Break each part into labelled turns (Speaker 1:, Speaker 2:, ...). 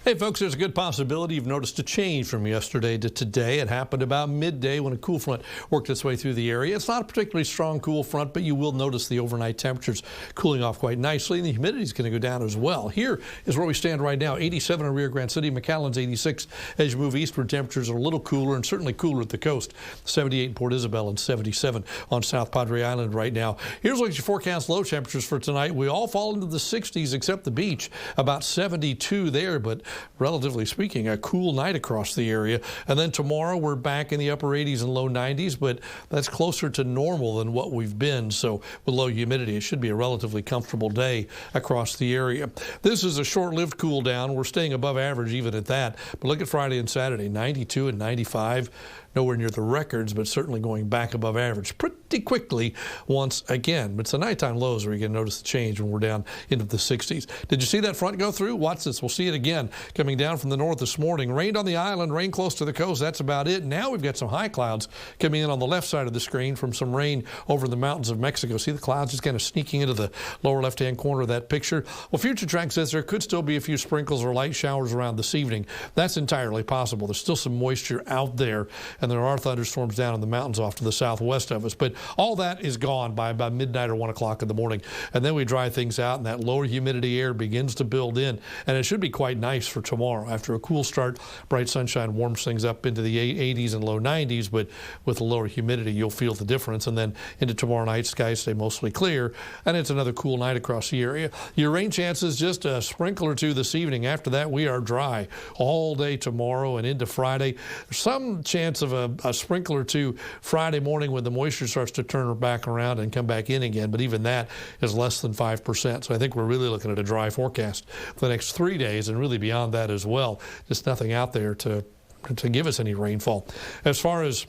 Speaker 1: Hey folks, there's a good possibility you've noticed a change from yesterday to today. It happened about midday when a cool front worked its way through the area. It's not a particularly strong cool front, but you will notice the overnight temperatures cooling off quite nicely, and the humidity is going to go down as well. Here is where we stand right now. 87 in Rio Grande City, McAllen's 86. As you move eastward, temperatures are a little cooler and certainly cooler at the coast. 78 in Port Isabel and 77 on South Padre Island right now. Here's what your forecast low temperatures for tonight. We all fall into the 60s except the beach, about 72 there, but relatively speaking, a cool night across the area. And then tomorrow we're back in the upper 80s and low 90s, but that's closer to normal than what we've been. So with low humidity, it should be a relatively comfortable day across the area. This is a short-lived cool down. We're staying above average even at that. But look at Friday and Saturday, 92 and 95. Nowhere near the records, but certainly going back above average pretty quickly once again. But it's the nighttime lows where you can notice the change when we're down into the 60s. Did you see that front go through? Watch this. We'll see it again coming down from the north this morning. Rained on the island, rain close to the coast. That's about it. Now we've got some high clouds coming in on the left side of the screen from some rain over the mountains of Mexico. See the clouds just kind of sneaking into the lower left-hand corner of that picture? Well, Future Track says there could still be a few sprinkles or light showers around this evening. That's entirely possible. There's still some moisture out there, and there are thunderstorms down in the mountains off to the southwest of us. But all that is gone by about midnight or 1 o'clock in the morning. And then we dry things out, and that lower humidity air begins to build in. And it should be quite nice for tomorrow. After a cool start, bright sunshine warms things up into the 80s and low 90s. But with the lower humidity, you'll feel the difference. And then into tomorrow night, skies stay mostly clear. And it's another cool night across the area. Your rain chances just a sprinkle or two this evening. After that, we are dry all day tomorrow and into Friday. Some chance of a sprinkle or two Friday morning when the moisture starts to turn back around and come back in again, but even that is less than 5%. So I think we're really looking at a dry forecast for the next 3 days and really beyond that as well. Just nothing out there to give us any rainfall. As far as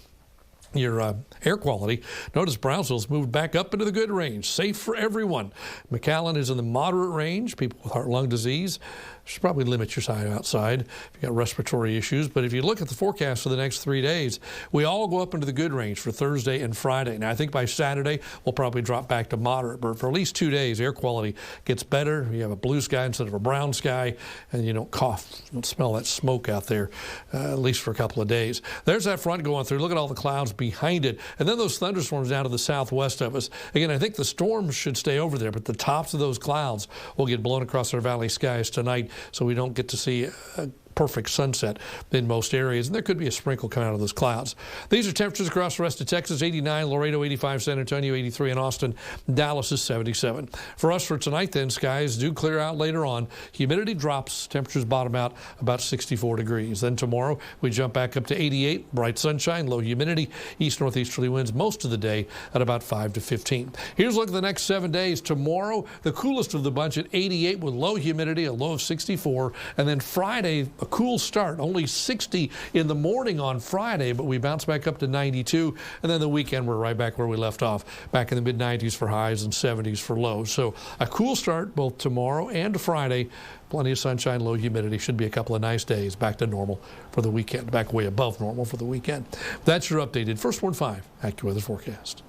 Speaker 1: your air quality, notice Brownsville's moved back up into the good range. Safe for everyone. McAllen is in the moderate range. People with heart-lung disease should probably limit your time outside if you've got respiratory issues. But if you look at the forecast for the next 3 days, we all go up into the good range for Thursday and Friday. Now, I think by Saturday, we'll probably drop back to moderate. But for at least 2 days, air quality gets better. You have a blue sky instead of a brown sky, and you don't cough, you don't smell that smoke out there, at least for a couple of days. There's that front going through. Look at all the clouds behind it. And then those thunderstorms down to the southwest of us. Again, I think the storms should stay over there, but the tops of those clouds will get blown across our valley skies tonight, so we don't get to see a perfect sunset in most areas, and there could be a sprinkle coming out of those clouds. These are temperatures across the rest of Texas: 89, Laredo 85, San Antonio 83, and Austin. Dallas is 77. For us for tonight then, skies do clear out later on. Humidity drops, temperatures bottom out about 64 degrees. Then tomorrow we jump back up to 88, bright sunshine, low humidity, east-northeasterly winds most of the day at about 5 to 15. Here's a look at the next 7 days. Tomorrow, the coolest of the bunch at 88 with low humidity, a low of 64, and then Friday, a cool start, only 60 in the morning on Friday, but we bounce back up to 92, and then the weekend we're right back where we left off, back in the mid-90s for highs and 70s for lows. So a cool start both tomorrow and Friday. Plenty of sunshine, low humidity. Should be a couple of nice days. Back to normal for the weekend, back way above normal for the weekend. That's your updated First Warn 5 AccuWeather forecast.